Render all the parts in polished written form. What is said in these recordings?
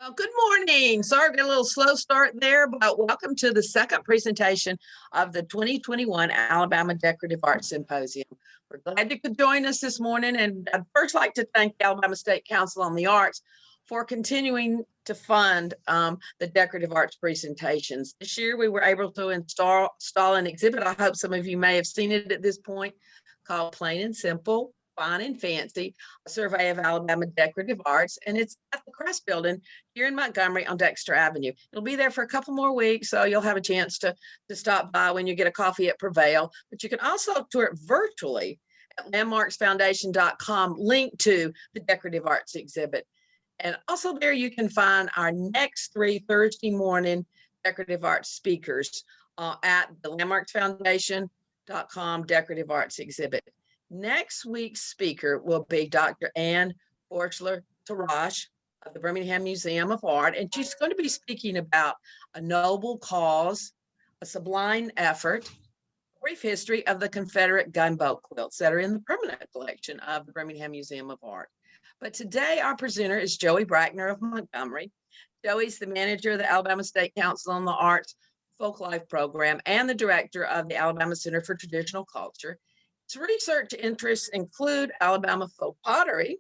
Well, good morning. Sorry for a little slow start there, but welcome to the second presentation of the 2021 Alabama Decorative Arts Symposium. We're glad you could join us this morning, and I'd first like to thank the Alabama State Council on the Arts for continuing to fund the decorative arts presentations. This year, we were able to install an exhibit. I hope some of you may have seen it at this point, called Plain and Simple, Fine and Fancy, a survey of Alabama decorative arts, and it's at the Crest Building here in Montgomery on Dexter Avenue. It'll be there for a couple more weeks, so you'll have a chance to stop by when you get a coffee at Prevail. But you can also tour it virtually at landmarksfoundation.com, linked to the decorative arts exhibit. And also there you can find our next 3 Thursday morning decorative arts speakers at the landmarksfoundation.com decorative arts exhibit. Next week's speaker will be Dr. Ann Borchler-Tarash of the Birmingham Museum of Art, and she's going to be speaking about a noble cause, a sublime effort, a brief history of the Confederate gunboat quilts that are in the permanent collection of the Birmingham Museum of Art. But today our presenter is Joey Brackner of Montgomery. Joey's the manager of the Alabama State Council on the Arts Folk Life Program and the director of the Alabama Center for Traditional Culture. His research interests include Alabama folk pottery,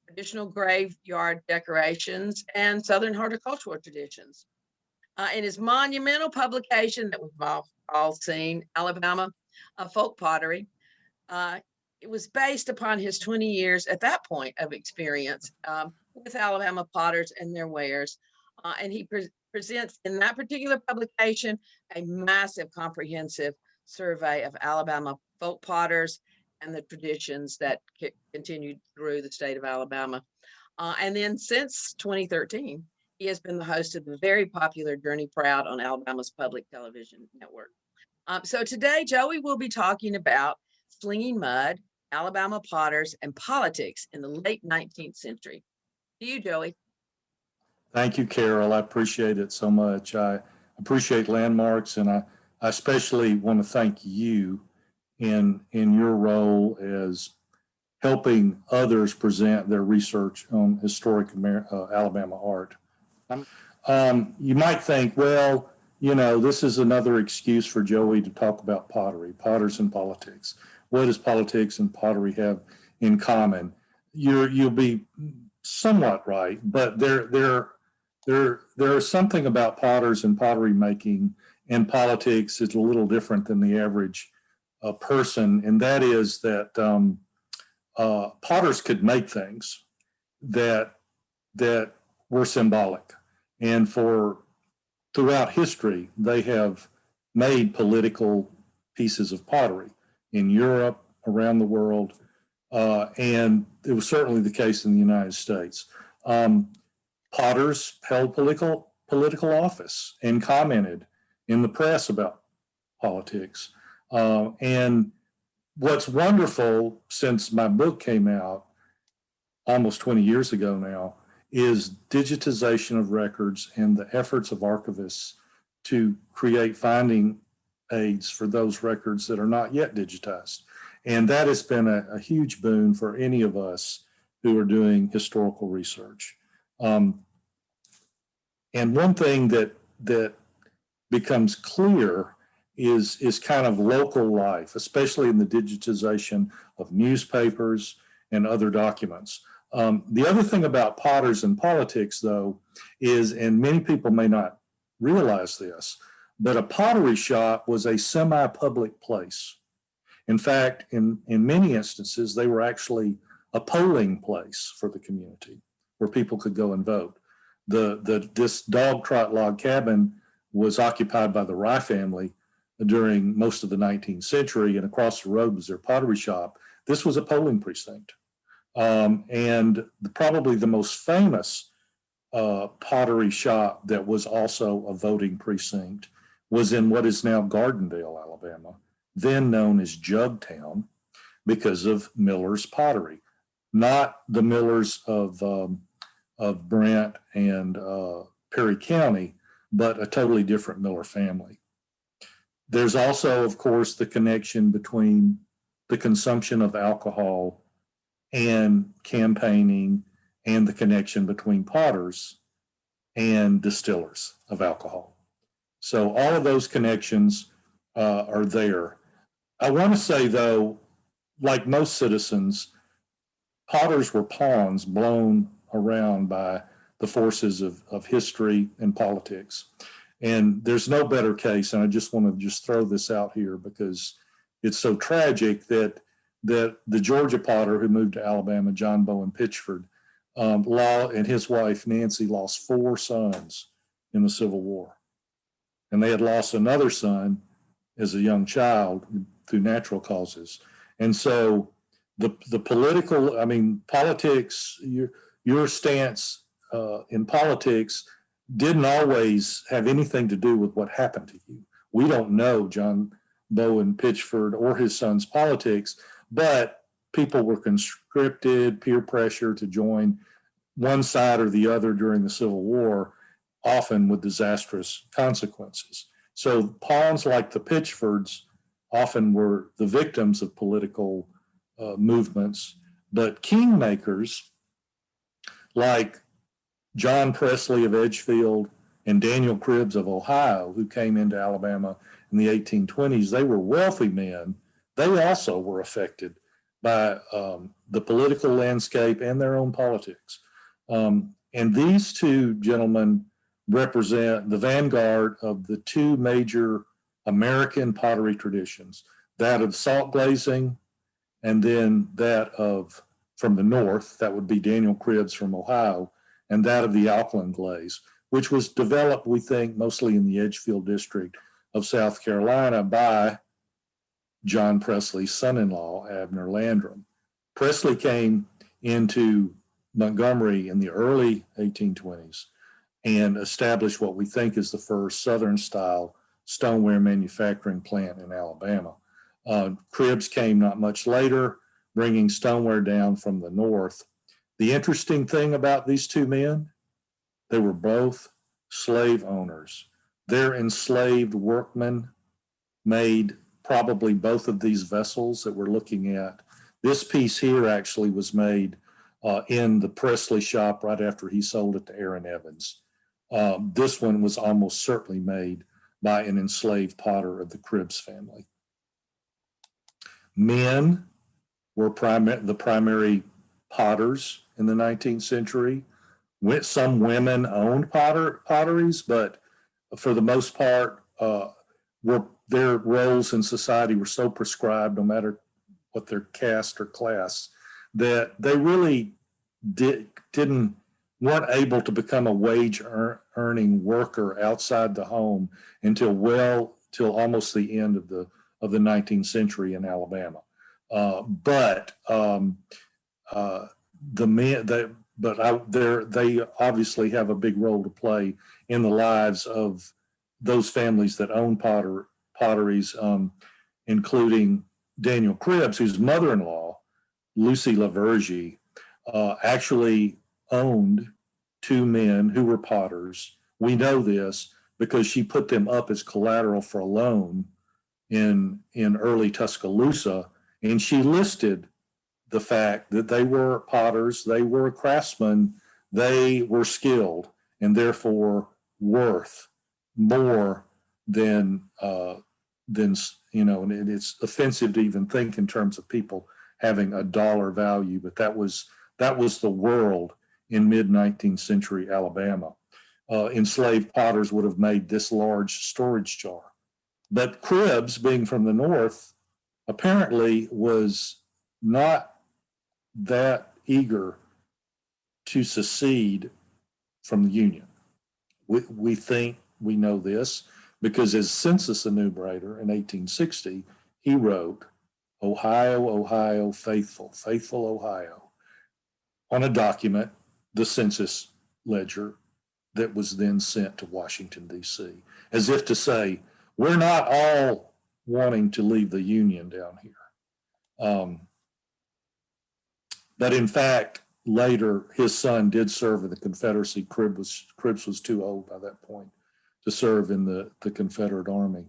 traditional graveyard decorations, and Southern horticultural traditions. In his monumental publication that we've all seen, Alabama Folk Pottery, it was based upon his 20 years at that point of experience with Alabama potters and their wares. And he presents in that particular publication a massive comprehensive survey of Alabama folk potters and the traditions that continued through the state of Alabama. And then since 2013, he has been the host of the very popular Journey Proud on Alabama's public television network. So today, Joey will be talking about slinging mud, Alabama potters, and politics in the late 19th century. To you, Joey. Thank you, Carol. I appreciate it so much. I appreciate Landmarks, and I especially want to thank you in your role as helping others present their research on historic Alabama art. You might think, well, you know, this is another excuse for Joey to talk about pottery, potters and politics. What does politics and pottery have in common? You'll be somewhat right, but there is something about potters and pottery making and politics is a little different than the average person, and that is that potters could make things that were symbolic, and throughout history they have made political pieces of pottery in Europe, around the world, and it was certainly the case in the United States. Potters held political office and commented in the press about politics. And what's wonderful since my book came out almost 20 years ago now is digitization of records and the efforts of archivists to create finding aids for those records that are not yet digitized. And that has been a huge boon for any of us who are doing historical research. And one thing that becomes clear is kind of local life, especially in the digitization of newspapers and other documents. The other thing about potters and politics, though, is, and many people may not realize this, but a pottery shop was a semi-public place. In fact, in many instances, they were actually a polling place for the community where people could go and vote. This dog trot log cabin was occupied by the Rye family during most of the 19th century, and across the road was their pottery shop. This was a polling precinct. And probably the most famous pottery shop that was also a voting precinct was in what is now Gardendale, Alabama, then known as Jugtown, because of Miller's pottery. Not the Millers of Brent and Perry County, but a totally different Miller family. There's also, of course, the connection between the consumption of alcohol and campaigning, and the connection between potters and distillers of alcohol. So all of those connections are there. I want to say, though, like most citizens, potters were pawns blown around by the forces of history and politics. And there's no better case, and I just want to just throw this out here because it's so tragic that the Georgia potter who moved to Alabama, John Bowen Pitchford, and his wife Nancy lost 4 sons in the Civil War. And they had lost another son as a young child through natural causes. And so the political, I mean, politics, your stance in politics didn't always have anything to do with what happened to you. We don't know John Bowen Pitchford or his son's politics, but people were conscripted, peer pressure to join one side or the other during the Civil War, often with disastrous consequences. So pawns like the Pitchfords often were the victims of political movements, but kingmakers like John Presley of Edgefield and Daniel Cribbs of Ohio, who came into Alabama in the 1820s, they were wealthy men. They also were affected by the political landscape and their own politics. And these two gentlemen represent the vanguard of the 2 major American pottery traditions, that of salt glazing and then that of, from the north, that would be Daniel Cribbs from Ohio, and that of the alkaline glaze, which was developed, we think, mostly in the Edgefield district of South Carolina by John Presley's son-in-law, Abner Landrum. Presley came into Montgomery in the early 1820s and established what we think is the first Southern-style stoneware manufacturing plant in Alabama. Cribbs came not much later, bringing stoneware down from the north. The interesting thing about these 2 men, they were both slave owners. Their enslaved workmen made probably both of these vessels that we're looking at. This piece here actually was made in the Presley shop right after he sold it to Aaron Evans. This one was almost certainly made by an enslaved potter of the Cribbs family. Men were the primary potters in the 19th century. Some women owned potteries, but for the most part, their roles in society were so prescribed, no matter what their caste or class, that they really weren't able to become a wage earning worker outside the home until almost the end of the 19th century in Alabama. They obviously have a big role to play in the lives of those families that own potteries, including Daniel Cribbs, whose mother-in-law, Lucy Lavergie, actually owned 2 men who were potters. We know this because she put them up as collateral for a loan in early Tuscaloosa, and she listed the fact that they were potters, they were craftsmen, they were skilled, and therefore worth more than and it's offensive to even think in terms of people having a dollar value, but that was the world in mid-19th century Alabama. Enslaved potters would have made this large storage jar. But Cribbs, being from the north, apparently was not that eager to secede from the Union. We think we know this because as census enumerator in 1860, he wrote, "Ohio, Ohio, faithful, faithful Ohio," on a document, the census ledger, that was then sent to Washington, D.C., as if to say, we're not all wanting to leave the Union down here. But in fact, later, his son did serve in the Confederacy. Cribbs was too old by that point to serve in the Confederate Army.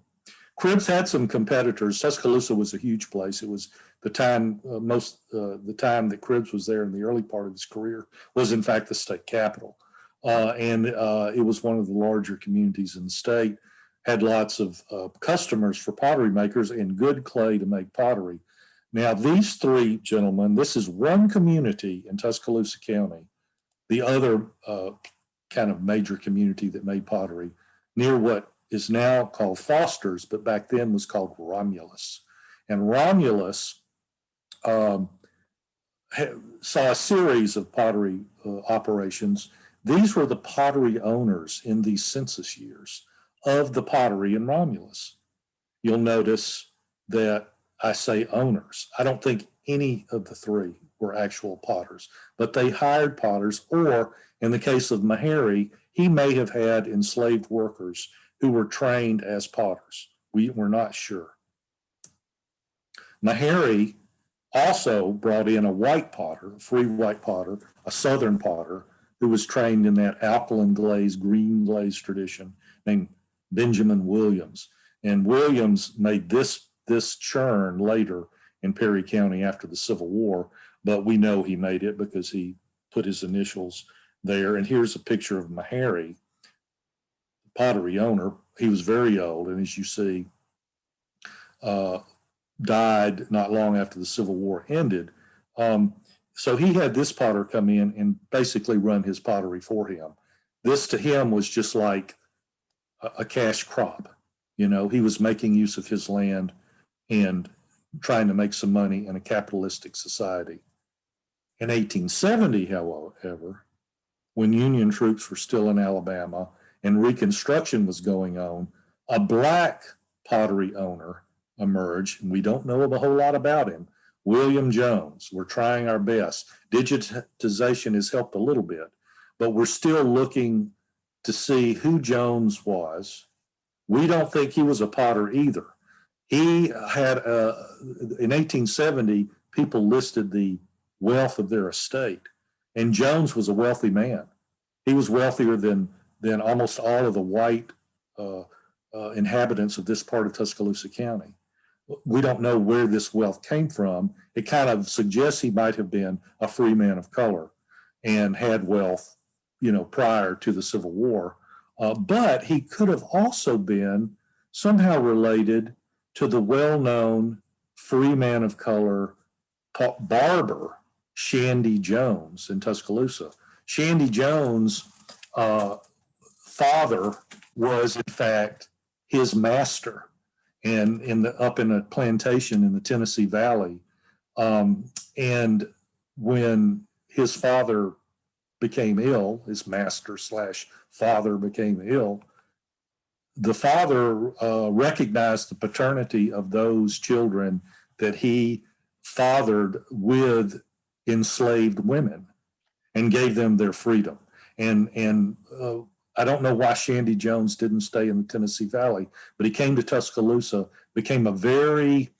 Cribbs had some competitors. Tuscaloosa was a huge place. It was the time, the time that Cribbs was there in the early part of his career was in fact the state capital. and it was one of the larger communities in the state, had lots of customers for pottery makers and good clay to make pottery. Now, these three gentlemen, this is one community in Tuscaloosa County, the other kind of major community that made pottery near what is now called Foster's, but back then was called Romulus. And Romulus saw a series of pottery operations. These were the pottery owners in these census years of the pottery in Romulus. You'll notice that I say owners. I don't think any of the three were actual potters, but they hired potters, or in the case of Maharrey, he may have had enslaved workers who were trained as potters. We're not sure. Maharrey also brought in a white potter, a free white potter, a southern potter, who was trained in that alkaline glaze, green glaze tradition, named Benjamin Williams. And Williams made this churn later in Perry County after the Civil War, but we know he made it because he put his initials there. And here's a picture of Maharrey, the pottery owner. He was very old, and as you see, died not long after the Civil War ended. So he had this potter come in and basically run his pottery for him. This to him was just like a cash crop. You know, he was making use of his land and trying to make some money in a capitalistic society. In 1870, however, when Union troops were still in Alabama and Reconstruction was going on, a black pottery owner emerged, and we don't know a whole lot about him. William Jones. We're trying our best. Digitization has helped a little bit, but we're still looking to see who Jones was. We don't think he was a potter either. He had, in 1870, people listed the wealth of their estate, and Jones was a wealthy man. He was wealthier than almost all of the white inhabitants of this part of Tuscaloosa County. We don't know where this wealth came from. It kind of suggests he might have been a free man of color and had wealth, you know, prior to the Civil War. But he could have also been somehow related to the well-known free man of color barber, Shandy Jones in Tuscaloosa. Shandy Jones' father was, in fact, his master. And up in a plantation in the Tennessee Valley. And when his father became ill, his master / father became ill, the father recognized the paternity of those children that he fathered with enslaved women and gave them their freedom. And I don't know why Shandy Jones didn't stay in the Tennessee Valley, but he came to Tuscaloosa, became a very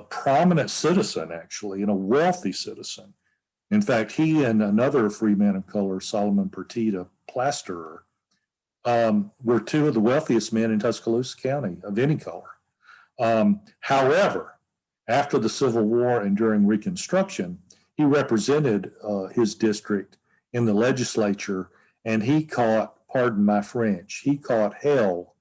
prominent citizen, actually, and a wealthy citizen. In fact, he and another free man of color, Solomon Pertita, plasterer, were two of the wealthiest men in Tuscaloosa County of any color. However, after the Civil War and during Reconstruction, he represented his district in the legislature, and he caught, pardon my French, he caught hell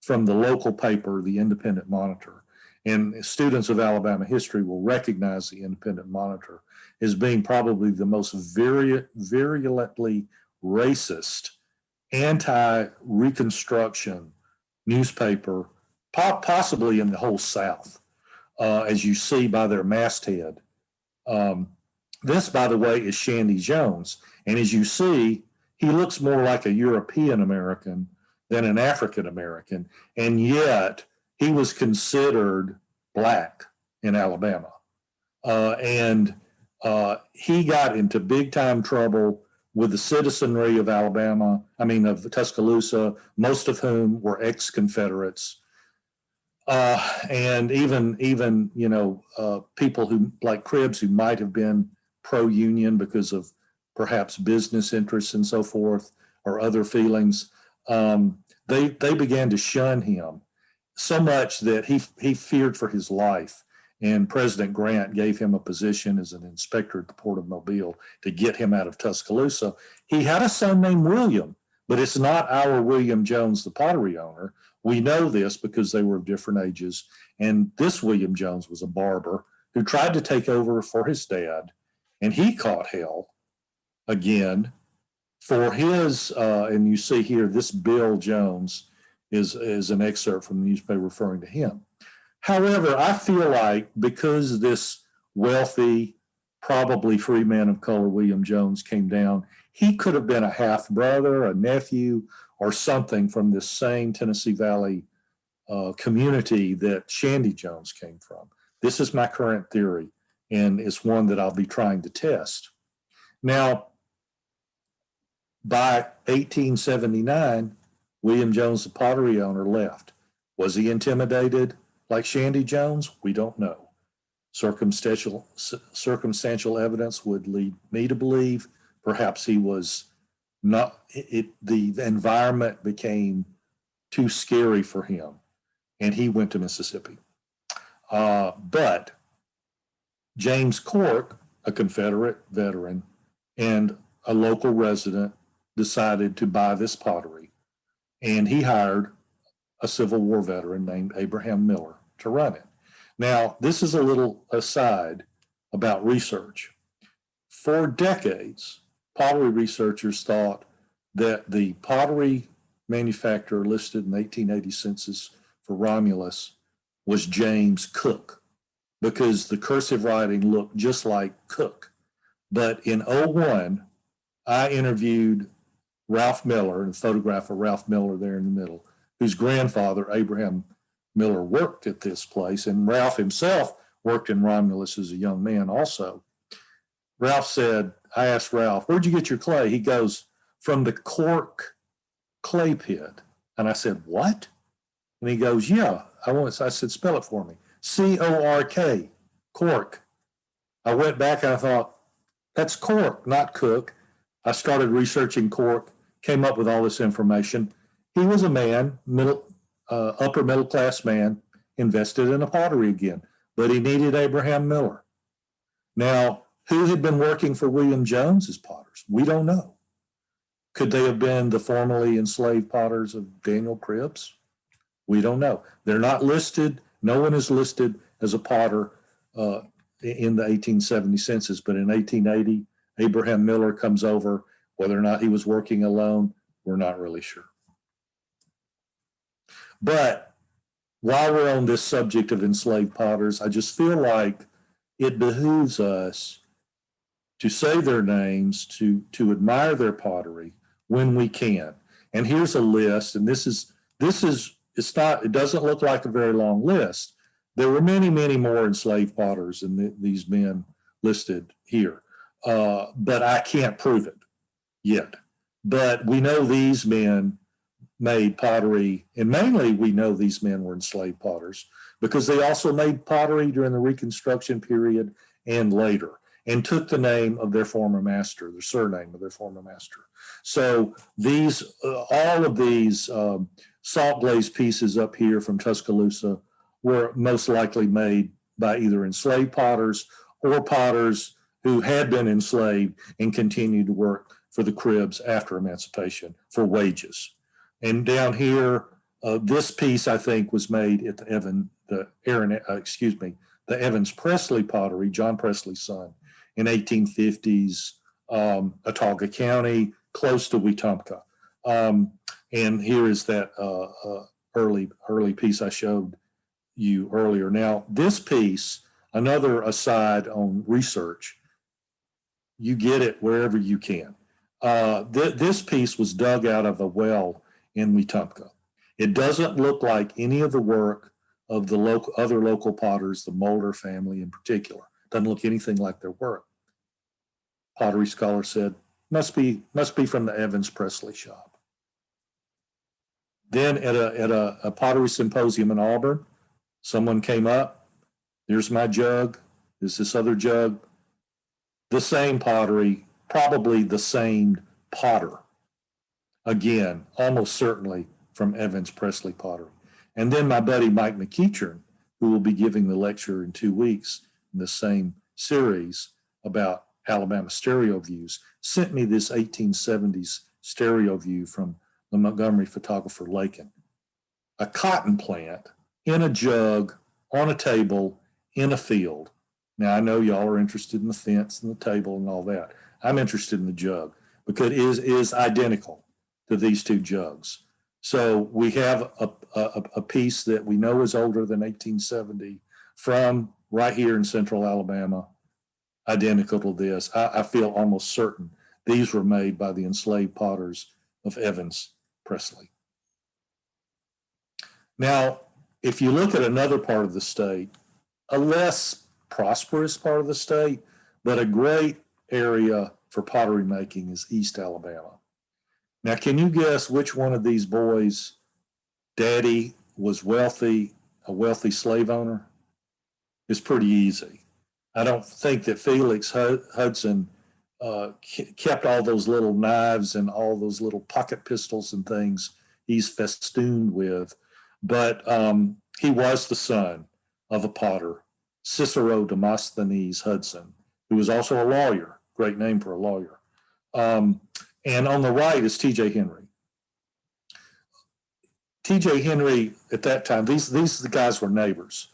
from the local paper, the Independent Monitor. And students of Alabama history will recognize the Independent Monitor as being probably the most virulently racist, anti-Reconstruction newspaper, possibly in the whole South, as you see by their masthead. This, by the way, is Shandy Jones. And as you see, he looks more like a European American than an African American, and yet he was considered black in Alabama. And he got into big time trouble with the citizenry of Alabama, of Tuscaloosa, most of whom were ex-Confederates. And even people who, like Cribbs, who might have been pro-union because of perhaps business interests and so forth, or other feelings, they began to shun him so much that he feared for his life. and President Grant gave him a position as an inspector at the Port of Mobile to get him out of Tuscaloosa. He had a son named William, but it's not our William Jones, the pottery owner. We know this because they were of different ages. And this William Jones was a barber who tried to take over for his dad, and he caught hell again for his, and you see here, this Bill Jones is an excerpt from the newspaper referring to him. However, I feel like because this wealthy, probably free man of color, William Jones, came down, he could have been a half brother, a nephew, or something from this same Tennessee Valley community that Shandy Jones came from. This is my current theory, and it's one that I'll be trying to test. Now, by 1879, William Jones, the pottery owner, left. Was he intimidated like Shandy Jones? We don't know. Circumstantial evidence would lead me to believe perhaps he was not, the environment became too scary for him, and he went to Mississippi. But James Cork, a Confederate veteran and a local resident, decided to buy this pottery, and he hired a Civil War veteran named Abraham Miller to run it. Now, this is a little aside about research. For decades, pottery researchers thought that the pottery manufacturer listed in the 1880 census for Romulus was James Cook, because the cursive writing looked just like Cook. But in 2001, I interviewed Ralph Miller, and a photograph of Ralph Miller there in the middle, whose grandfather, Abraham Miller, worked at this place, and Ralph himself worked in Romulus as a young man also. Ralph said, I asked Ralph, where'd you get your clay? He goes, from the Cork clay pit. And I said, what? And he goes, yeah. I said, spell it for me. C-O-R-K, Cork. I went back and I thought, that's Cork, not Cook. I started researching Cork, came up with all this information. He was a man, upper middle class man, invested in a pottery again, but he needed Abraham Miller. Now, who had been working for William Jones as potters? We don't know. Could they have been the formerly enslaved potters of Daniel Cribbs? We don't know. They're not listed. No one is listed as a potter in the 1870 census, but in 1880, Abraham Miller comes over. Whether or not he was working alone, we're not really sure. But while we're on this subject of enslaved potters, I just feel like it behooves us to say their names, to admire their pottery when we can. And here's a list, and it doesn't look like a very long list. There were many, many more enslaved potters than these men listed here, but I can't prove it yet. But we know these men made pottery, and mainly we know these men were enslaved potters because they also made pottery during the Reconstruction period and later, and took the name of their former master, the surname of their former master. So these, all of these salt glazed pieces up here from Tuscaloosa were most likely made by either enslaved potters or potters who had been enslaved and continued to work for the Cribbs after emancipation for wages. And down here, this piece I think was made at the Evans Presley pottery, John Presley's son, in 1850s, Autauga County, close to Wetumpka. And here is that early piece I showed you earlier. Now, this piece, another aside on research, you get it wherever you can. This piece was dug out of a well in Wetumpka. It doesn't look like any of the work of the other local potters, the Mulder family in particular. Doesn't look anything like their work. Pottery scholar said, must be from the Evans Presley shop. Then at a pottery symposium in Auburn, someone came up. Here's my jug. There's this other jug. The same pottery, probably the same potter. Again, almost certainly from Evans Presley pottery. And then my buddy Mike McEachern who will be giving the lecture in 2 weeks in the same series about Alabama stereo views, sent me this 1870s stereo view from the Montgomery photographer Lakin. A cotton plant in a jug on a table in a field. Now, I know y'all are interested in the fence and the table and all that. I'm interested in the jug because it is identical to these two jugs. So we have a piece that we know is older than 1870 from right here in central Alabama, identical to this. I feel almost certain these were made by the enslaved potters of Evan Presley. Now, if you look at another part of the state, a less prosperous part of the state, but a great area for pottery making is East Alabama. Now, can you guess which one of these boys' daddy was wealthy, a wealthy slave owner? It's pretty easy. I don't think that Felix Hudson kept all those little knives and all those little pocket pistols and things he's festooned with, but he was the son of a potter, Cicero Demosthenes Hudson, who was also a lawyer, great name for a lawyer. And on the right is T.J. Henry. T.J. Henry, at that time, these the guys were neighbors.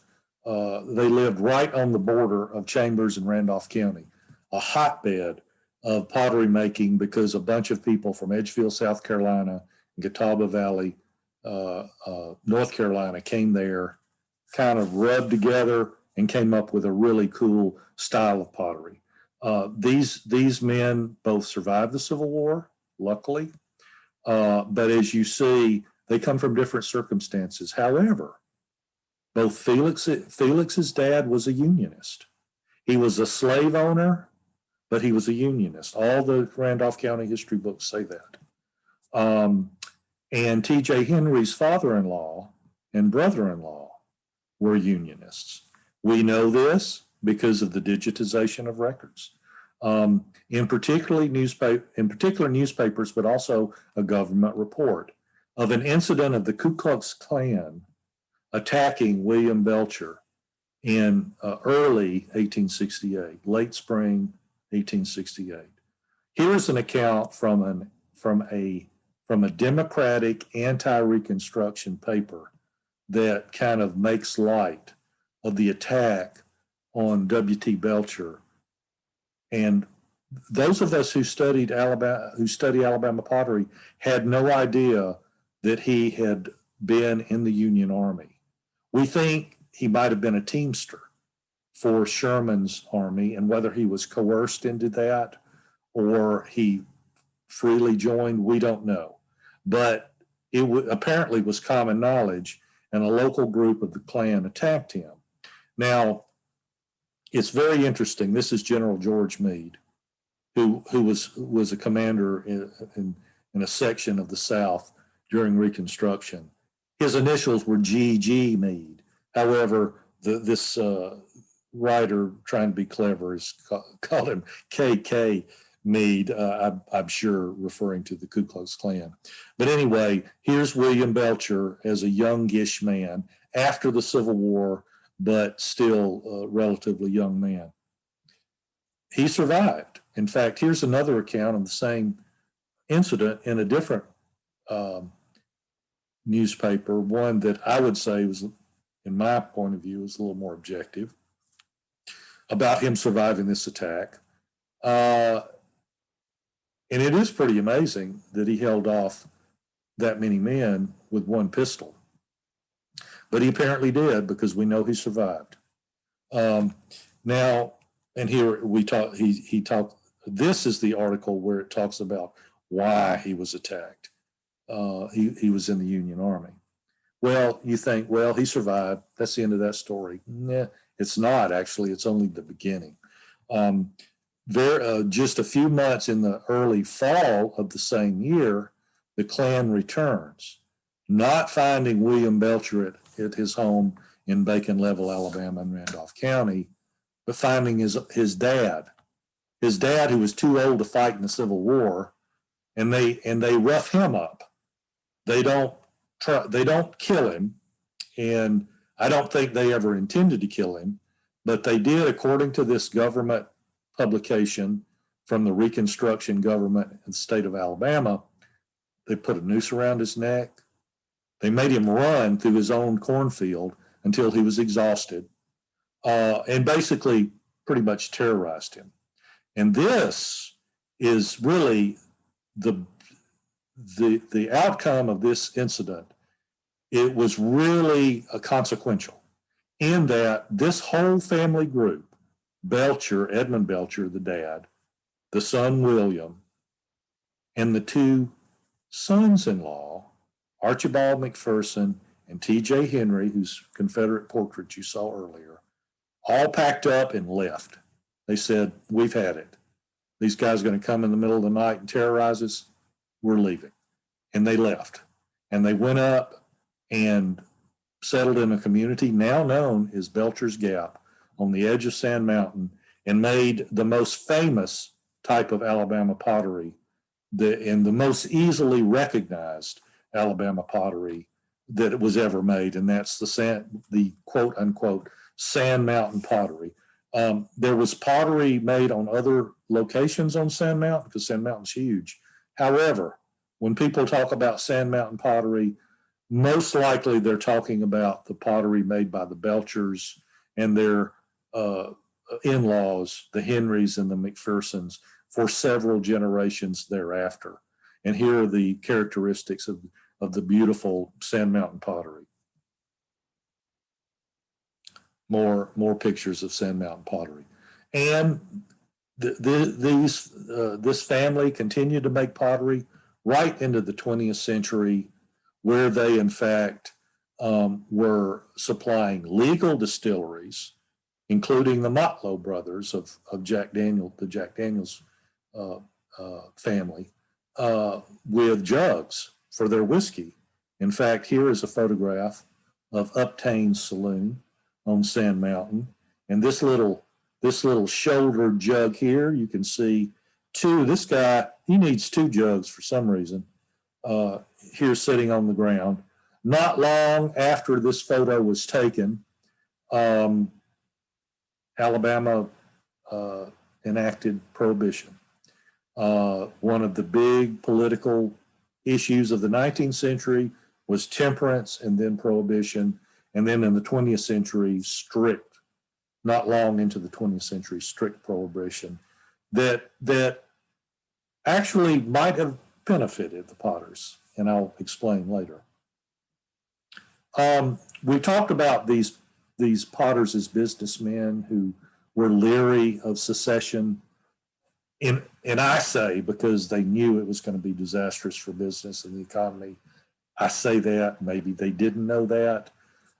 They lived right on the border of Chambers and Randolph County, a hotbed of pottery making because a bunch of people from Edgefield, South Carolina, and Catawba Valley, North Carolina, came there, kind of rubbed together, and came up with a really cool style of pottery. These men both survived the Civil War, luckily, but as you see, they come from different circumstances. However, both Felix's dad was a Unionist. He was a slave owner, but he was a Unionist. All the Randolph County history books say that. And T.J. Henry's father-in-law and brother-in-law were Unionists. We know this because of the digitization of records. In particular newspapers, but also a government report of an incident of the Ku Klux Klan attacking William Belcher in early 1868, late spring 1868. Here's an account from a Democratic anti-Reconstruction paper that kind of makes light of the attack on W.T. Belcher. And those of us who study Alabama pottery had no idea that he had been in the Union Army. We think he might have been a teamster for Sherman's army, and whether he was coerced into that or he freely joined, we don't know. But it apparently was common knowledge, and a local group of the Klan attacked him. Now, it's very interesting. This is General George Meade, who was a commander in a section of the South during Reconstruction. His initials were G.G. Meade. However, this writer, trying to be clever, has called him K.K. Meade, I'm sure referring to the Ku Klux Klan. But anyway, here's William Belcher as a youngish man after the Civil War, but still a relatively young man. He survived. In fact, here's another account of the same incident in a different newspaper, one that I would say was, in my point of view, is a little more objective, about him surviving this attack. And it is pretty amazing that he held off that many men with one pistol. But he apparently did, because we know he survived. Now, and here we talk, he talked, this is the article where it talks about why he was attacked. He was in the Union Army. Well, you think, well, he survived. That's the end of that story. Nah, it's not, actually. It's only the beginning. Just a few months in the early fall of the same year, the Klan returns, not finding William Belcher at his home in Bacon Level, Alabama, and Randolph County, but finding his dad. His dad, who was too old to fight in the Civil War, and they rough him up. They don't kill him, and I don't think they ever intended to kill him, but they did, according to this government publication from the Reconstruction government in the state of Alabama. They put a noose around his neck. They made him run through his own cornfield until he was exhausted, and basically pretty much terrorized him. And this is really the outcome of this incident. It was really consequential in that this whole family group, Belcher, Edmund Belcher, the dad, the son William, and the two sons-in-law, Archibald McPherson and T.J. Henry, whose Confederate portrait you saw earlier, all packed up and left. They said, we've had it. These guys are going to come in the middle of the night and terrorize us. We're leaving. And they left. And they went up and settled in a community now known as Belcher's Gap on the edge of Sand Mountain, and made the most famous type of Alabama pottery and the most easily recognized Alabama pottery that was ever made, and that's the quote unquote Sand Mountain pottery. There was pottery made on other locations on Sand Mountain because Sand Mountain's huge. However, when people talk about Sand Mountain pottery, most likely they're talking about the pottery made by the Belchers and their in-laws, the Henrys and the McPhersons, for several generations thereafter. And here are the characteristics of the beautiful Sand Mountain pottery. More pictures of Sand Mountain pottery. And this family continued to make pottery right into the 20th century, where they, in fact, were supplying legal distilleries, including the Motlow brothers of Jack Daniel, the Jack Daniels family, with jugs for their whiskey. In fact, here is a photograph of Uptain's Saloon on Sand Mountain, and this little shoulder jug here, you can see two. This guy, he needs two jugs for some reason. Here sitting on the ground. Not long after this photo was taken, Alabama enacted prohibition. One of the big political issues of the 19th century was temperance and then prohibition. And then in the 20th century, strict, not long into the 20th century, strict prohibition that actually might have benefited the potters, and I'll explain later. We talked about these potters as businessmen who were leery of secession, and I say because they knew it was going to be disastrous for business and the economy. I say that, maybe they didn't know that,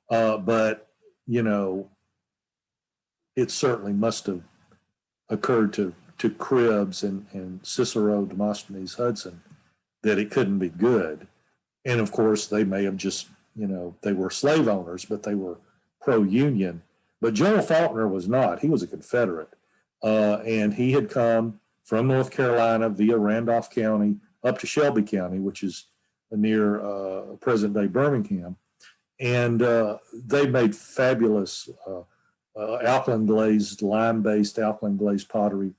but you know, it certainly must have occurred to Cribbs and Cicero, Demosthenes, Hudson, that it couldn't be good. And of course, they may have just, you know, they were slave owners, but they were pro-Union. But Joel Faulkner was not. He was a Confederate. And he had come from North Carolina via Randolph County up to Shelby County, which is near present-day Birmingham. And they made fabulous alkaline glazed, lime-based alkaline glazed pottery.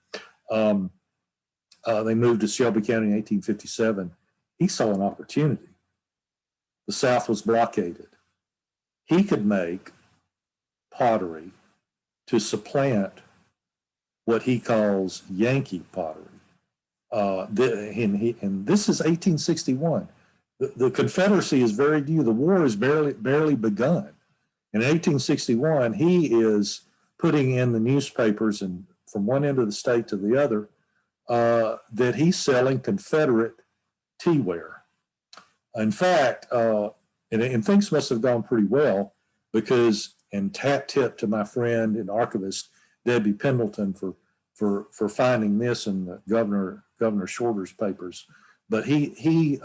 They moved to Shelby County in 1857. He saw an opportunity. The South was blockaded. He could make pottery to supplant what he calls Yankee pottery. And this is 1861. The Confederacy is very new. The war is barely begun. In 1861, he is putting in the newspapers and from one end of the state to the other that he's selling Confederate teaware. In fact, and things must have gone pretty well because, and tip to my friend and archivist, Debbie Pendleton, for finding this in the Governor Shorter's papers. But he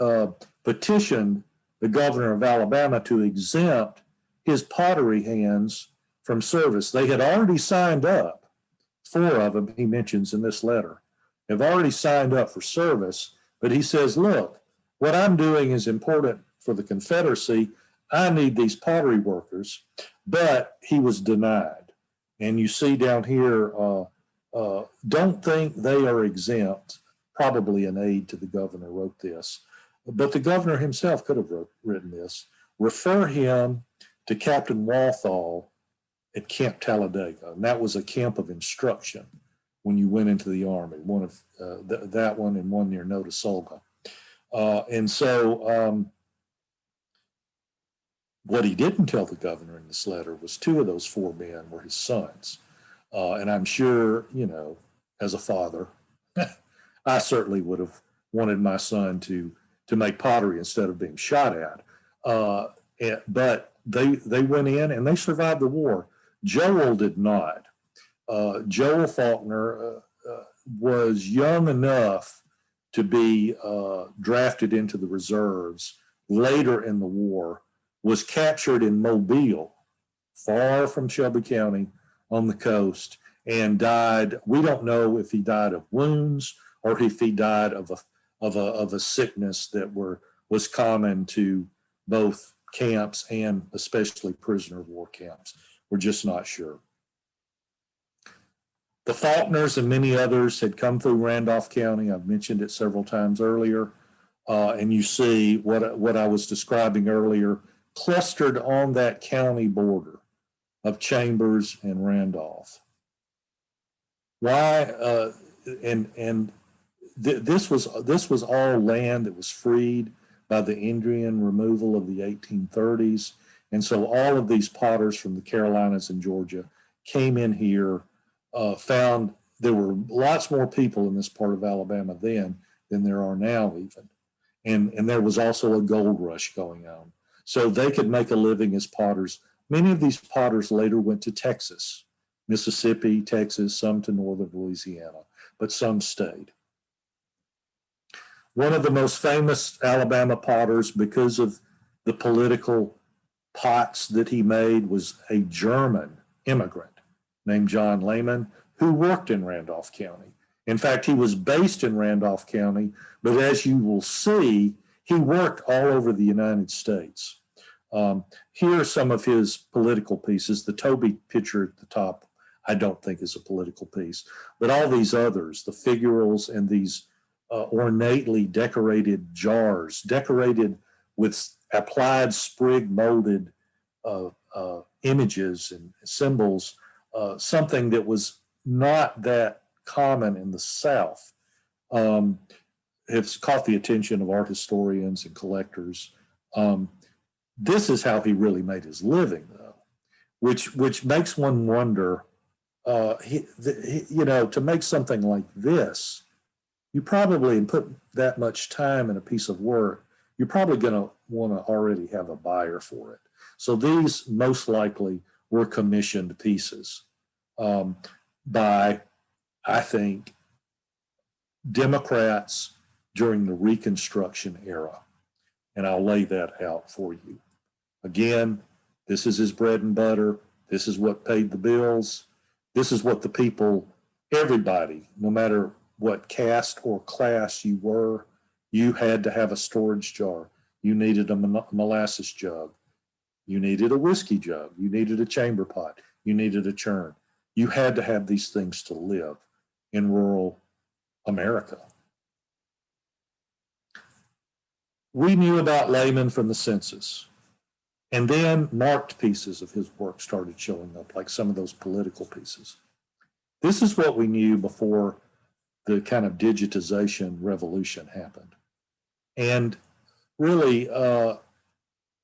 petitioned the governor of Alabama to exempt his pottery hands from service. They had already signed up, 4 of them, he mentions in this letter, have already signed up for service. But he says, look, what I'm doing is important for the Confederacy. I need these pottery workers, but he was denied. And you see down here, don't think they are exempt. Probably an aide to the governor wrote this, but the governor himself could have written this. Refer him to Captain Walthall at Camp Talladega, and that was a camp of instruction when you went into the Army, one of that one and one near Notasulga. And so what he didn't tell the governor in this letter was 2 of those 4 men were his sons. And I'm sure, you know, as a father, I certainly would have wanted my son to make pottery instead of being shot at. But they went in and they survived the war. Joel did not. Joel Faulkner was young enough to be drafted into the reserves later in the war, was captured in Mobile, far from Shelby County on the coast, and died. We don't know if he died of wounds or if he died of a sickness that was common to both camps and especially prisoner of war camps. We're just not sure. The Faulkners and many others had come through Randolph County. I've mentioned it several times earlier. And you see what I was describing earlier, clustered on that county border of Chambers and Randolph. Why? This was all land that was freed by the Indian removal of the 1830s. And so all of these potters from the Carolinas and Georgia came in here, found there were lots more people in this part of Alabama then than there are now even. And there was also a gold rush going on. So they could make a living as potters. Many of these potters later went to Texas, Mississippi, Texas, some to northern Louisiana, but some stayed. One of the most famous Alabama potters, because of the political pots that he made, was a German immigrant named John Lehman, who worked in Randolph County. In fact, he was based in Randolph County, but as you will see, he worked all over the United States. Here are some of his political pieces. The Toby picture at the top, I don't think is a political piece, but all these others, the figurals and these ornately decorated jars, decorated with applied sprig molded images and symbols, something that was not that common in the South. It's caught the attention of art historians and collectors. This is how he really made his living, though, which makes one wonder, to make something like this, you probably, and put that much time in a piece of work, you're probably going to want to already have a buyer for it. So these most likely were commissioned pieces by, I think, Democrats during the Reconstruction era. And I'll lay that out for you. Again, this is his bread and butter. This is what paid the bills. This is what the people, everybody, no matter what caste or class you were, you had to have a storage jar. You needed a molasses jug. You needed a whiskey jug. You needed a chamber pot. You needed a churn. You had to have these things to live in rural America. We knew about Lehman from the census, and then marked pieces of his work started showing up, like some of those political pieces. This is what we knew before the kind of digitization revolution happened. And really,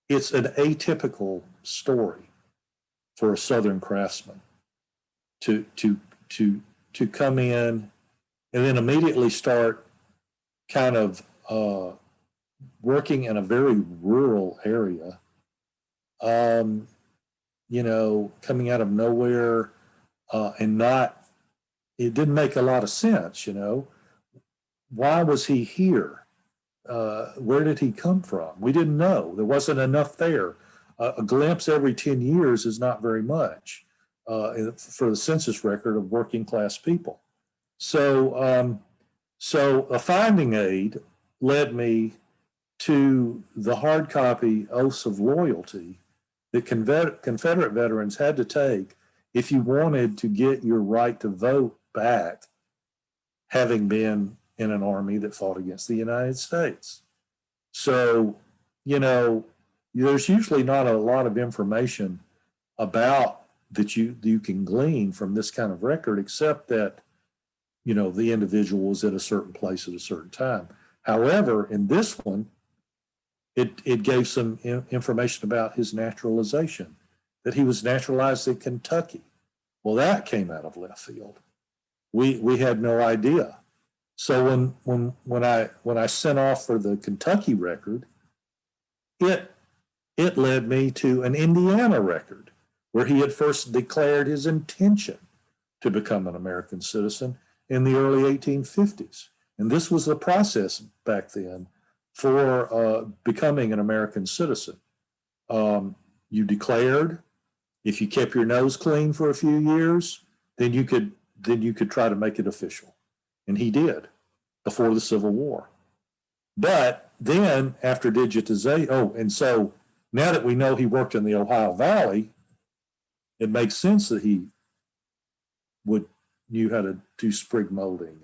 it's an atypical story for a Southern craftsman to come in and then immediately start kind of working in a very rural area, coming out of nowhere, and it didn't make a lot of sense, Why was he here? Where did he come from? We didn't know. There wasn't enough there. A glimpse every 10 years is not very much for the census record of working class people. So a finding aid led me to the hard copy oaths of loyalty that Confederate veterans had to take if you wanted to get your right to vote back, having been in an army that fought against the United States. So, there's usually not a lot of information about that you can glean from this kind of record, except that, the individual was at a certain place at a certain time. However, in this one, it gave some information about his naturalization, that he was naturalized in Kentucky. Well, that came out of left field. We had no idea. So when I sent off for the Kentucky record, it led me to an Indiana record where he had first declared his intention to become an American citizen in the early 1850s. And this was the process back then for becoming an American citizen. You declared, if you kept your nose clean for a few years, then you could try to make it official. And he did before the Civil War. But then after digitization, and so now that we know he worked in the Ohio Valley, it makes sense that he knew how to do sprig molding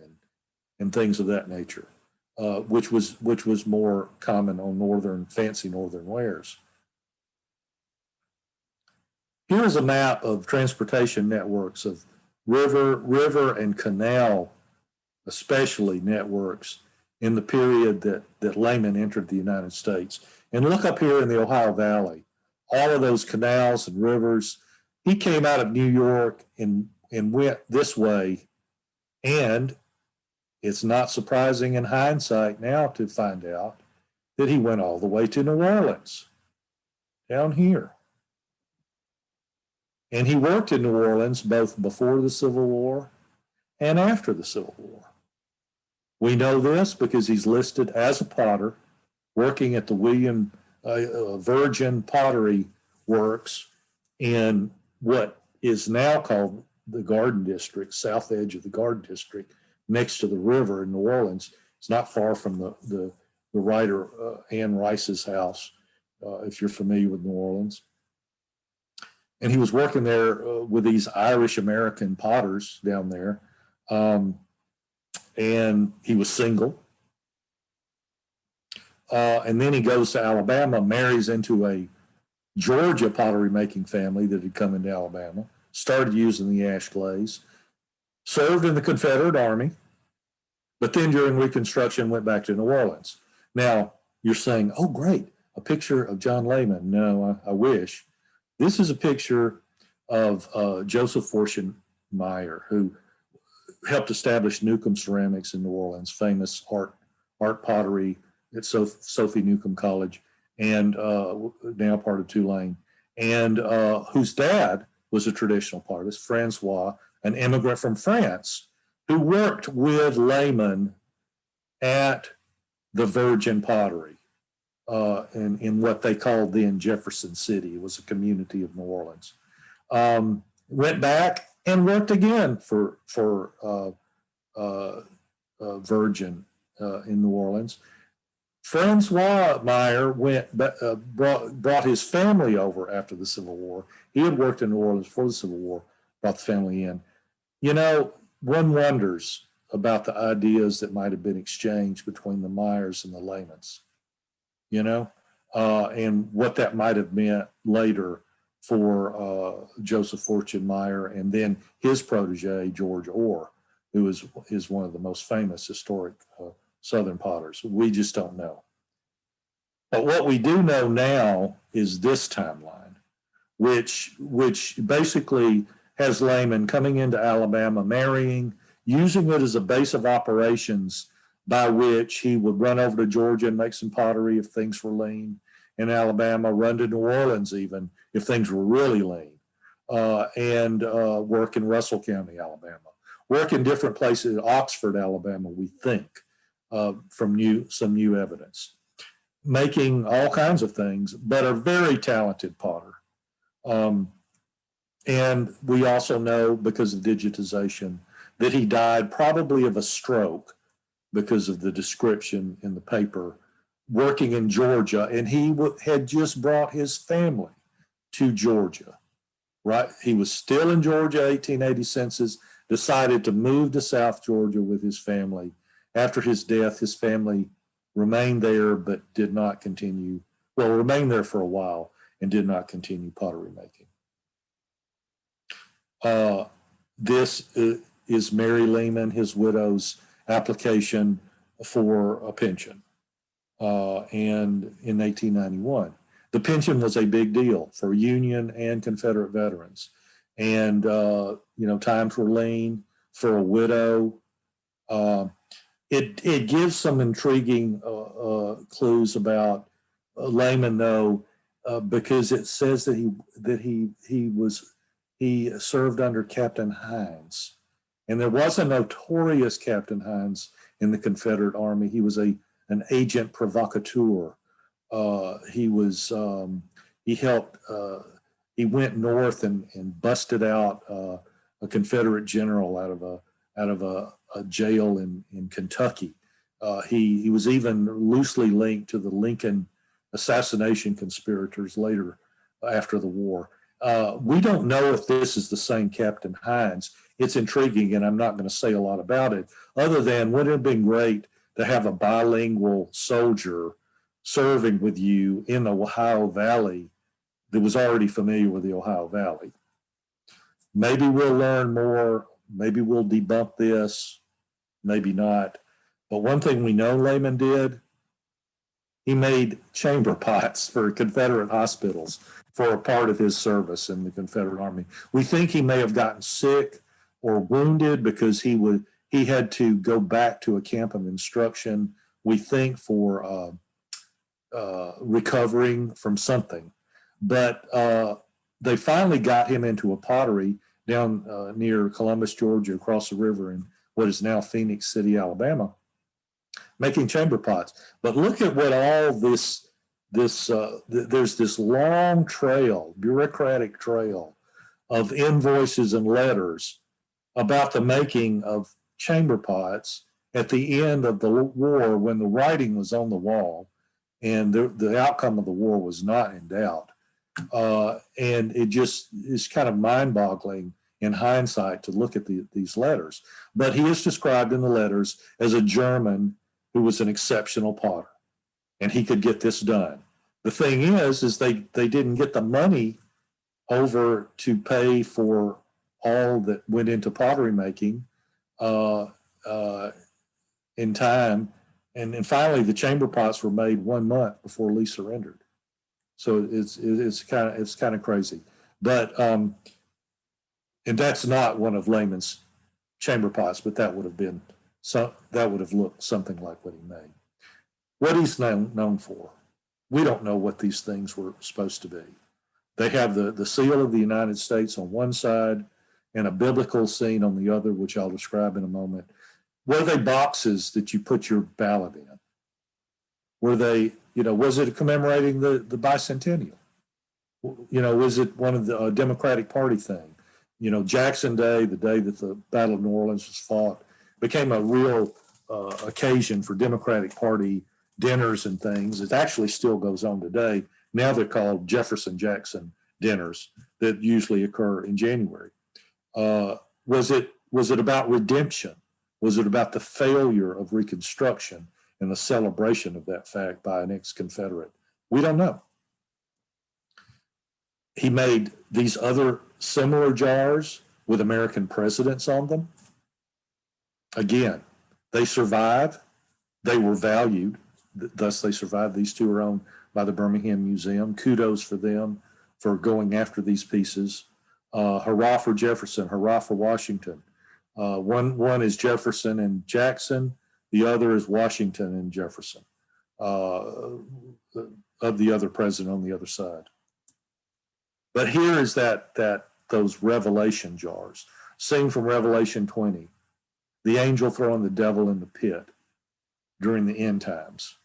and things of that nature, which was more common on fancy northern wares. Here's a map of transportation networks of river and canal, especially networks in the period that Lehman entered the United States. And look up here in the Ohio Valley, all of those canals and rivers. He came out of New York and went this way. And it's not surprising in hindsight now to find out that he went all the way to New Orleans, down here. And he worked in New Orleans both before the Civil War and after the Civil War. We know this because he's listed as a potter working at the William Virgin Pottery Works in what is now called the Garden District, south edge of the Garden District, next to the river in New Orleans. It's not far from the writer Anne Rice's house, if you're familiar with New Orleans. And he was working there with these Irish American potters down there. And he was single. And then he goes to Alabama, marries into a Georgia pottery making family that had come into Alabama, started using the ash glaze, served in the Confederate Army, but then during Reconstruction went back to New Orleans. Now, you're saying, oh, great, a picture of John Lehman. No, I wish. This is a picture of Joseph Fortune Meyer, who helped establish Newcomb Ceramics in New Orleans, famous art pottery at Sophie Newcomb College, and now part of Tulane, and whose dad was a traditional potter, Francois, an immigrant from France, who worked with Lehman at the Virgin Pottery in what they called then Jefferson City. It was a community of New Orleans. Went back and worked again for Virgin in New Orleans. Francois Meyer brought his family over after the Civil War. He had worked in New Orleans before the Civil War, brought the family in. One wonders about the ideas that might have been exchanged between the Meyers and the Lehmans, and what that might have meant later for Joseph Fortune Meyer and then his protege, George Orr, who is one of the most famous historic Southern potters. We just don't know. But what we do know now is this timeline, which basically has Lehman coming into Alabama, marrying, using it as a base of operations by which he would run over to Georgia and make some pottery if things were lean in Alabama, run to New Orleans even if things were really lean, and work in Russell County, Alabama, work in different places, Oxford, Alabama, we think, from some new evidence, making all kinds of things, but a very talented potter. And we also know, because of digitization, that he died probably of a stroke because of the description in the paper working in Georgia, and he had just brought his family to Georgia, right? He was still in Georgia, 1880 census, decided to move to South Georgia with his family. After his death, his family remained there, but did not continue, well, remained there for a while and did not continue pottery making. This is Mary Lehman, his widow's application for a pension. And in 1891, the pension was a big deal for Union and Confederate veterans. And, times were lean for a widow. It gives some intriguing clues about Lehman, though, because it says that he served under Captain Hines, and there was a notorious Captain Hines in the Confederate Army. He was an agent provocateur. He went north and busted out a Confederate general out of a jail in Kentucky. He was even loosely linked to the Lincoln assassination conspirators later after the war. We don't know if this is the same Captain Hines. It's intriguing, and I'm not going to say a lot about it, other than would it have been great to have a bilingual soldier serving with you in the Ohio Valley that was already familiar with the Ohio Valley. Maybe we'll learn more. Maybe we'll debunk this. Maybe not. But one thing we know Lehman did, he made chamber pots for Confederate hospitals for a part of his service in the Confederate Army. We think he may have gotten sick or wounded because he had to go back to a camp of instruction, we think, for recovering from something. But they finally got him into a pottery down near Columbus, Georgia, across the river in what is now Phoenix City, Alabama, making chamber pots. But look at what all this there's this long trail, bureaucratic trail of invoices and letters about the making of chamber pots at the end of the war, when the writing was on the wall and the outcome of the war was not in doubt. And it just is kind of mind-boggling in hindsight to look at these letters. But he is described in the letters as a German who was an exceptional potter, and he could get this done. The thing is they didn't get the money over to pay for all that went into pottery making in time. And finally, the chamber pots were made 1 month before Lee surrendered. So it's kind of crazy. But and that's not one of Lehman's chamber pots, but that would have looked something like what he made. What he's known for, we don't know what these things were supposed to be. They have the seal of the United States on one side and a biblical scene on the other, which I'll describe in a moment. Were they boxes that you put your ballot in? Were they, was it commemorating the bicentennial? Was it one of the Democratic Party thing? Jackson Day, the day that the Battle of New Orleans was fought, became a real occasion for Democratic Party dinners and things. It actually still goes on today. Now they're called Jefferson-Jackson dinners that usually occur in January. Was it about redemption? Was it about the failure of Reconstruction and the celebration of that fact by an ex-Confederate? We don't know. He made these other similar jars with American presidents on them. Again, they survived. They were valued. Thus, they survived. These two are owned by the Birmingham Museum. Kudos for them for going after these pieces. Hurrah for Jefferson. Hurrah for Washington. One is Jefferson and Jackson. The other is Washington and Jefferson, of the other president on the other side. But here is those Revelation jars. Seen from Revelation 20, the angel throwing the devil in the pit during the end times.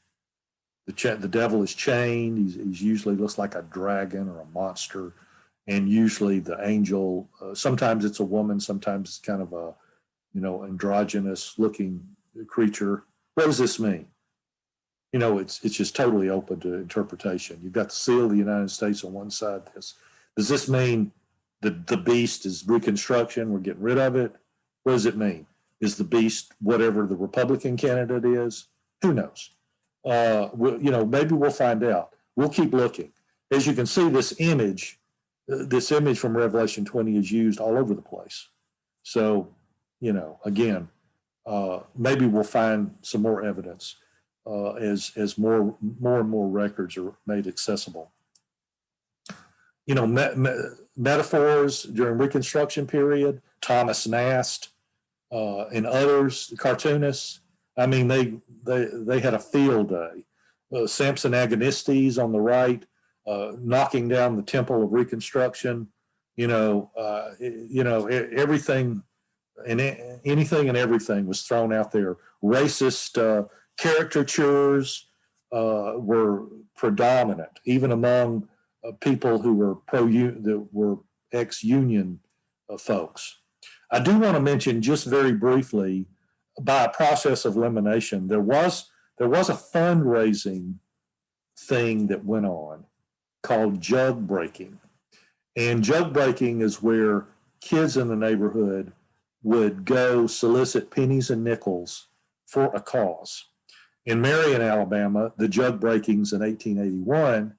The devil is chained. He's usually looks like a dragon or a monster. And usually the angel, sometimes it's a woman, sometimes it's kind of a, androgynous looking creature. What does this mean? it's just totally open to interpretation. You've got the seal of the United States on one side. Does this mean the beast is Reconstruction? We're getting rid of it. What does it mean? Is the beast whatever the Republican candidate is? Who knows? Maybe we'll find out. We'll keep looking. As you can see, this image from Revelation 20 is used all over the place. So, again, maybe we'll find some more evidence as more and more records are made accessible. Metaphors during Reconstruction period, Thomas Nast and others, the cartoonists. I mean, they had a field day. Samson Agonistes on the right, knocking down the Temple of Reconstruction. Everything and anything and everything was thrown out there. Racist caricatures were predominant, even among people who were that were ex-Union folks. I do want to mention just very briefly, by a process of elimination, there was a fundraising thing that went on called jug breaking. And jug breaking is where kids in the neighborhood would go solicit pennies and nickels for a cause. In Marion, Alabama, the jug breakings in 1881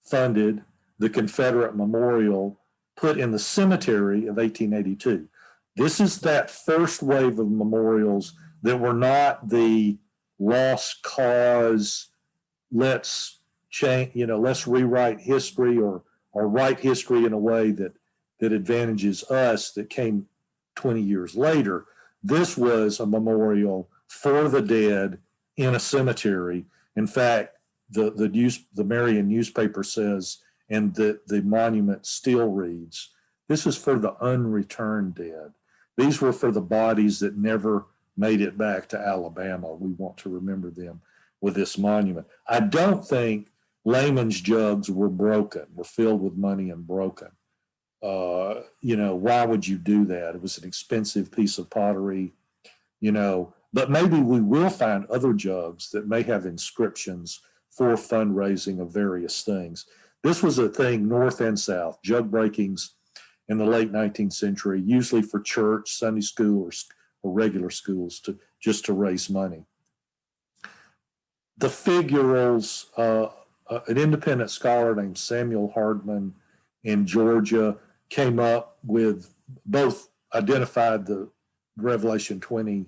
funded the Confederate memorial put in the cemetery of 1882. This is that first wave of memorials that were not the lost cause, let's change, let's rewrite history or write history in a way that advantages us, that came 20 years later. This was a memorial for the dead in a cemetery. In fact, the Marion newspaper says, and the monument still reads, this is for the unreturned dead. These were for the bodies that never made it back to Alabama. We want to remember them with this monument. I don't think Lehman's jugs were filled with money and broken. Why would you do that? It was an expensive piece of pottery, but maybe we will find other jugs that may have inscriptions for fundraising of various things. This was a thing north and south, jug breakings in the late 19th century, usually for church, Sunday school, or regular schools just to raise money. The figurals, an independent scholar named Samuel Hardman in Georgia came up with, both identified the Revelation 20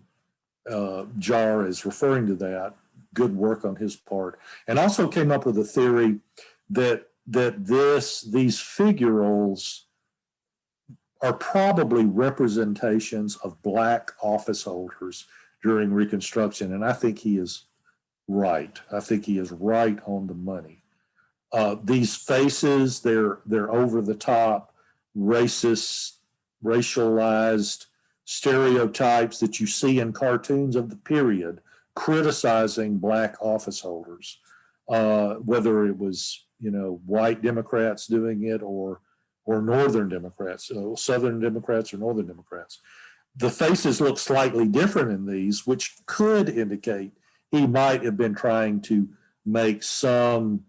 jar as referring to that, good work on his part, and also came up with a theory that these figurals are probably representations of Black office holders during Reconstruction, and I think he is right. I think he is right on the money. These faces, they're over the top, racist, racialized stereotypes that you see in cartoons of the period criticizing Black office holders, whether it was white Democrats doing it or Northern Democrats, Southern Democrats or Northern Democrats. The faces look slightly different in these, which could indicate he might have been trying to make some,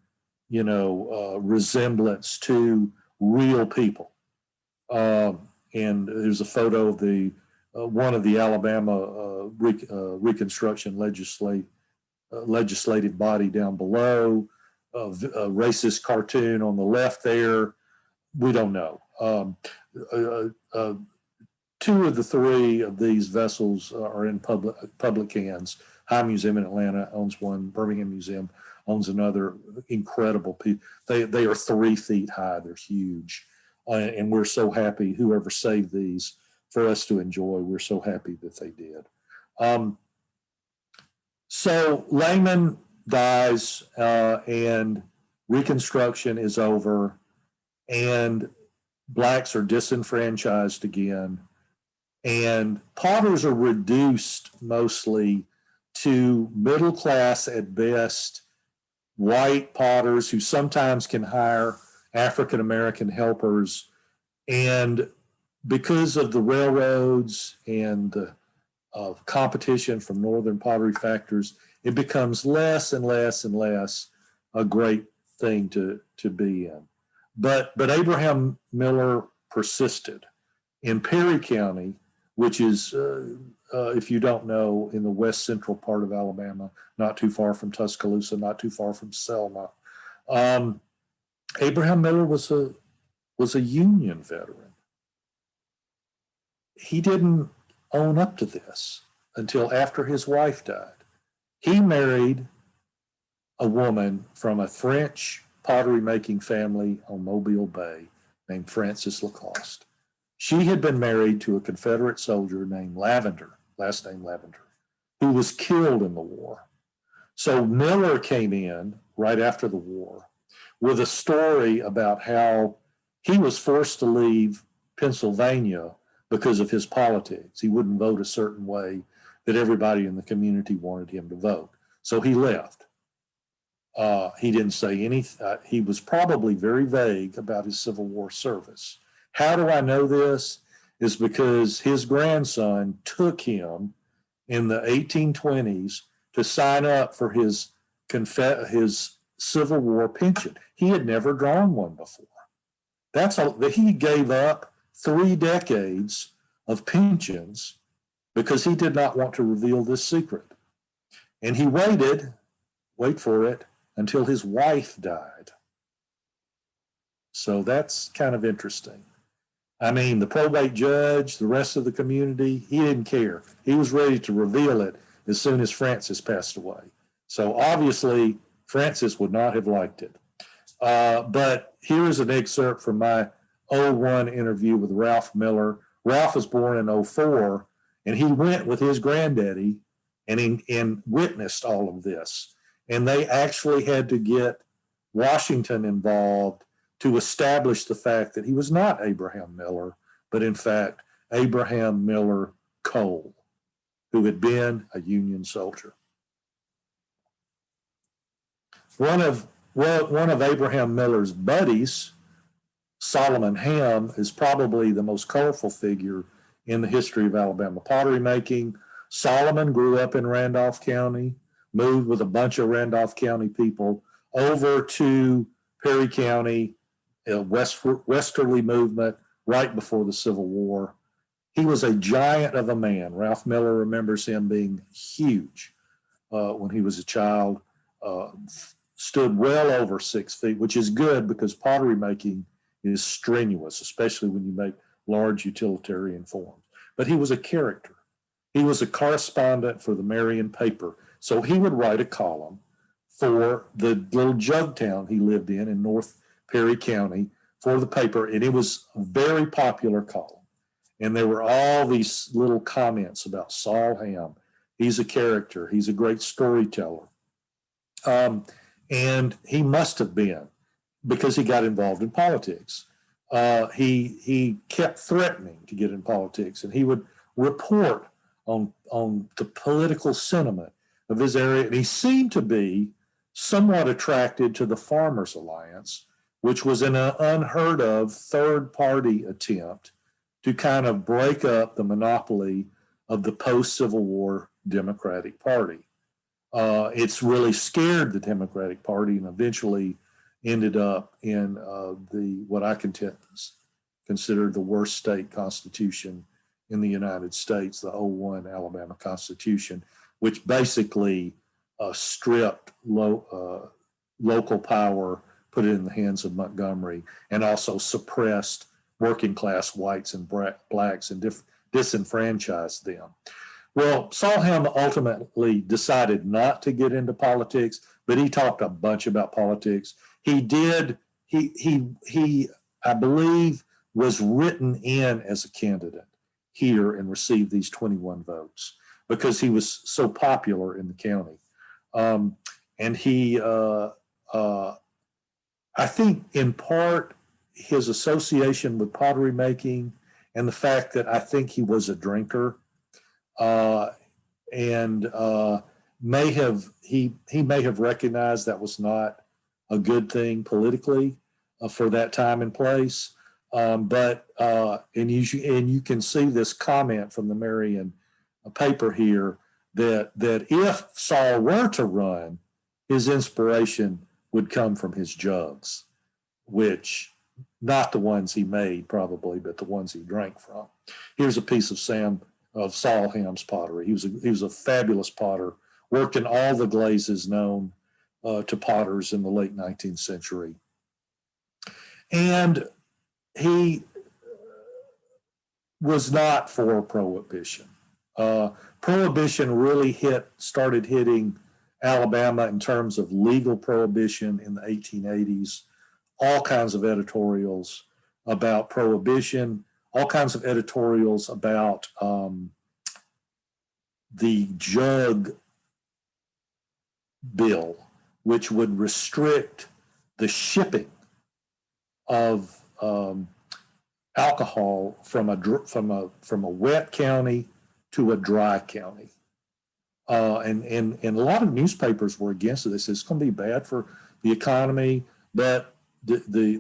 resemblance to real people. And there's a photo of one of the Alabama Reconstruction legislative body down below, a racist cartoon on the left there. We don't know. Two of the three of these vessels are in public hands. High Museum in Atlanta owns one. Birmingham Museum owns another. Incredible piece. They are 3 feet high. They're huge. And we're so happy, whoever saved these for us to enjoy, we're so happy that they did. So Lehman dies and Reconstruction is over and Blacks are disenfranchised again. And potters are reduced mostly to middle class at best, white potters who sometimes can hire African-American helpers. And because of the railroads and the competition from northern pottery factors, it becomes less and less and less a great thing to be in. But Abraham Miller persisted. In Perry County, which is, if you don't know, in the west central part of Alabama, not too far from Tuscaloosa, not too far from Selma, Abraham Miller was a Union veteran. He didn't own up to this until after his wife died. He married a woman from a French pottery making family on Mobile Bay named Frances Lacoste. She had been married to a Confederate soldier named Lavender, last name Lavender, who was killed in the war. So Miller came in right after the war with a story about how he was forced to leave Pennsylvania because of his politics. He wouldn't vote a certain way that everybody in the community wanted him to vote. So he left. He didn't say anything. He was probably very vague about his Civil War service. How do I know this? Is because his grandson took him in the 1820s to sign up for his Civil War pension. He had never drawn one before. He gave up 3 decades of pensions because he did not want to reveal this secret. And he waited, wait for it, until his wife died. So that's kind of interesting. I mean, the probate judge, the rest of the community, he didn't care. He was ready to reveal it as soon as Frances passed away. So obviously, Frances would not have liked it. But here is an excerpt from my 01 interview with Ralph Miller. Ralph was born in 04, and he went with his granddaddy and witnessed all of this. And they actually had to get Washington involved to establish the fact that he was not Abraham Miller, but in fact, Abraham Miller Cole, who had been a Union soldier. One of Abraham Miller's buddies, Solomon Ham, is probably the most colorful figure in the history of Alabama pottery making. Solomon grew up in Randolph County, moved with a bunch of Randolph County people over to Perry County, a westerly movement right before the Civil War. He was a giant of a man. Ralph Miller remembers him being huge when he was a child, stood well over 6 feet, which is good because pottery making is strenuous, especially when you make large utilitarian forms. But he was a character. He was a correspondent for the Marion paper. So he would write a column for the little jug town he lived in North Perry County for the paper, and it was a very popular column. And there were all these little comments about Saul Ham. He's a character. He's a great storyteller. And he must have been, because he got involved in politics. He kept threatening to get in politics, and he would report on the political sentiment of his area. And he seemed to be somewhat attracted to the Farmers Alliance, which was an unheard of third-party attempt to kind of break up the monopoly of the post-Civil War Democratic Party. It's really scared the Democratic Party and eventually ended up in what I consider the worst state constitution in the United States, the 01 Alabama Constitution, which basically stripped local power, put it in the hands of Montgomery, and also suppressed working class whites and blacks and disenfranchised them. Well, Saul Ham ultimately decided not to get into politics, but he talked a bunch about politics. He I believe, was written in as a candidate here and received these 21 votes because he was so popular in the county. And he, I think in part, his association with pottery making and the fact that I think he was a drinker and may have recognized that was not a good thing politically for that time and place. And you can see this comment from the Marion paper here that if Saul were to run, his inspiration would come from his jugs, which not the ones he made probably, but the ones he drank from. Here's a piece of Saul Ham's pottery. He was a fabulous potter, worked in all the glazes known to potters in the late 19th century. And he was not for prohibition. Prohibition really started hitting Alabama in terms of legal prohibition in the 1880s. All kinds of editorials about prohibition, all kinds of editorials about the jug bill, which would restrict the shipping of alcohol from a wet county to a dry county. And a lot of newspapers were against it. They said it's going to be bad for the economy, but the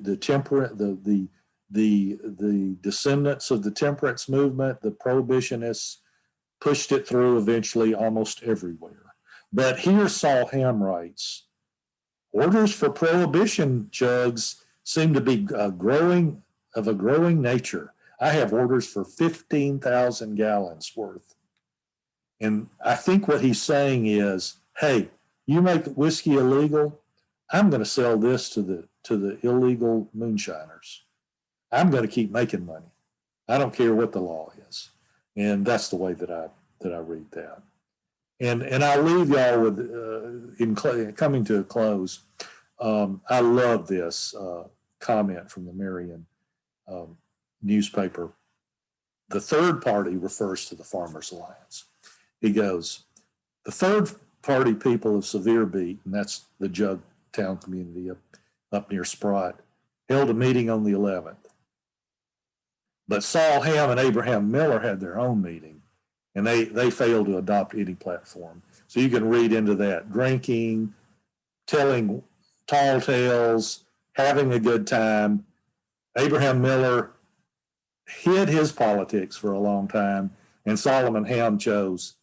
descendants of the temperance movement, the prohibitionists, pushed it through eventually almost everywhere. But here Saul Ham writes, orders for prohibition jugs seem to be of a growing nature. I have orders for 15,000 gallons worth. And I think what he's saying is, hey, you make whiskey illegal, I'm going to sell this to the illegal moonshiners. I'm going to keep making money. I don't care what the law is. And that's the way that I read that. And I'll leave y'all with, coming to a close, I love this comment from the Marion newspaper. The third party refers to the Farmers Alliance. He goes, the third party people of Severe Beat, and that's the Jug Town community up near Sprott, held a meeting on the 11th. But Saul Ham and Abraham Miller had their own meeting, and they failed to adopt any platform. So you can read into that: drinking, telling tall tales, having a good time. Abraham Miller hid his politics for a long time, and Solomon Ham chose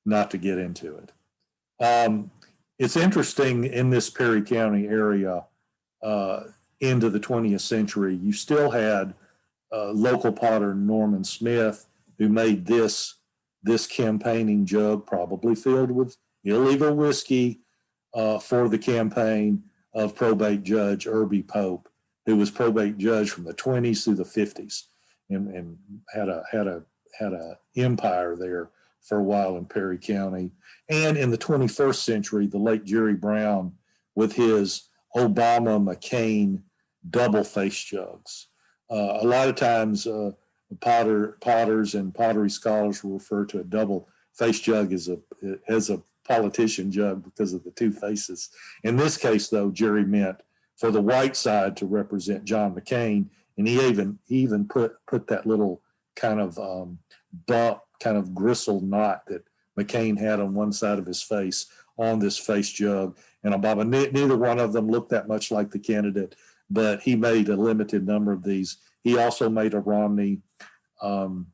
not to get into it. It's interesting in this Perry County area into the 20th century, you still had local potter Norman Smith, who made this campaigning jug, probably filled with illegal whiskey, for the campaign of probate judge Irby Pope, who was probate judge from the 20s through the 50s, and had a empire there for a while in Perry County. And in the 21st century, the late Jerry Brown with his Obama-McCain double-face jugs. A lot of times potters and pottery scholars will refer to a double-face jug as a politician jug because of the two faces. In this case, though, Jerry meant for the white side to represent John McCain, and he even put that little kind of bump, kind of gristle knot that McCain had on one side of his face on this face jug. And Obama, neither one of them looked that much like the candidate, but he made a limited number of these. He also made a Romney and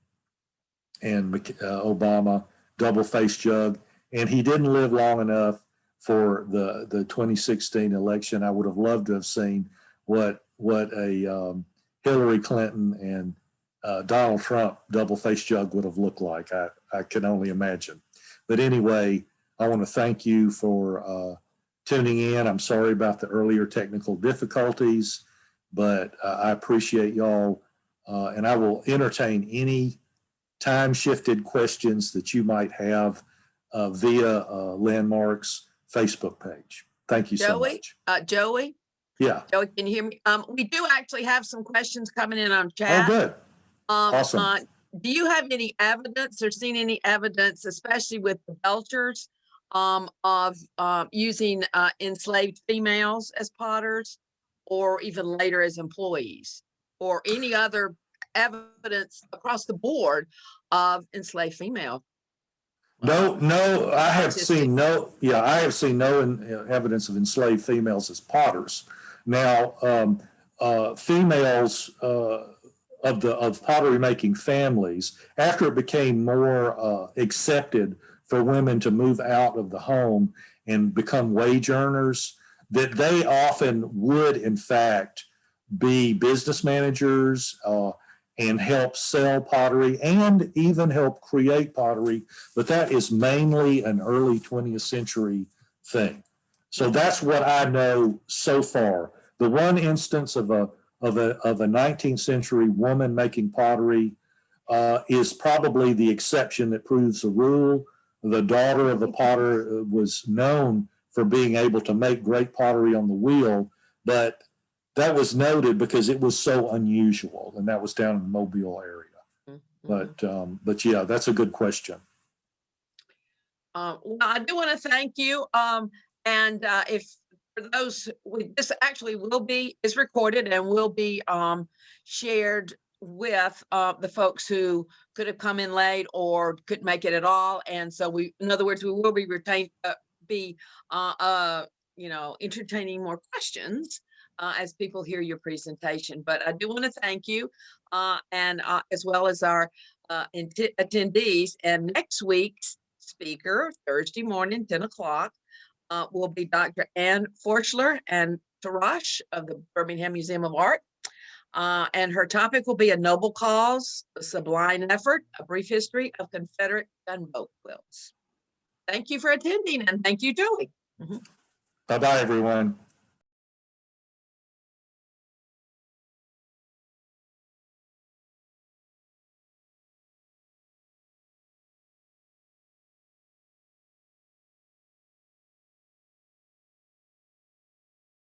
Obama double face jug, and he didn't live long enough for the 2016 election. I would have loved to have seen what a Hillary Clinton and Donald Trump double face jug would have looked like. I can only imagine. But anyway, I want to thank you for tuning in. I'm sorry about the earlier technical difficulties, but I appreciate y'all, and I will entertain any time-shifted questions that you might have via Landmark's Facebook page. Thank you so much. Joey? Yeah. Joey, can you hear me? We do actually have some questions coming in on Oh, chat. good. Awesome. Do you have any evidence or seen any evidence, especially with the Belchers, of using enslaved females as potters, or even later as employees, or any other evidence across the board of enslaved female? No, I have seen no evidence of enslaved females as potters. Now, females of pottery making families, after it became more accepted for women to move out of the home and become wage earners, that they often would, in fact, be business managers and help sell pottery and even help create pottery. But that is mainly an early 20th century thing. So that's what I know so far. The one instance of a 19th century woman making pottery is probably the exception that proves the rule. The daughter of the potter was known for being able to make great pottery on the wheel, but that was noted because it was so unusual, and that was down in the Mobile area. Mm-hmm. But yeah, that's a good question. Well, I do want to thank you. And if for those, this actually is recorded and will be shared with the folks who could have come in late or couldn't make it at all. And so in other words, we will be entertaining more questions as people hear your presentation. But I do want to thank you and as well as our attendees. And next week's speaker, Thursday morning, 10 o'clock, will be Dr. Ann Forchler and Tarash of the Birmingham Museum of Art. And her topic will be A Noble Cause, A Sublime Effort, A Brief History of Confederate Gunboat Quilts. Thank you for attending, and thank you, Joey. Bye-bye, everyone.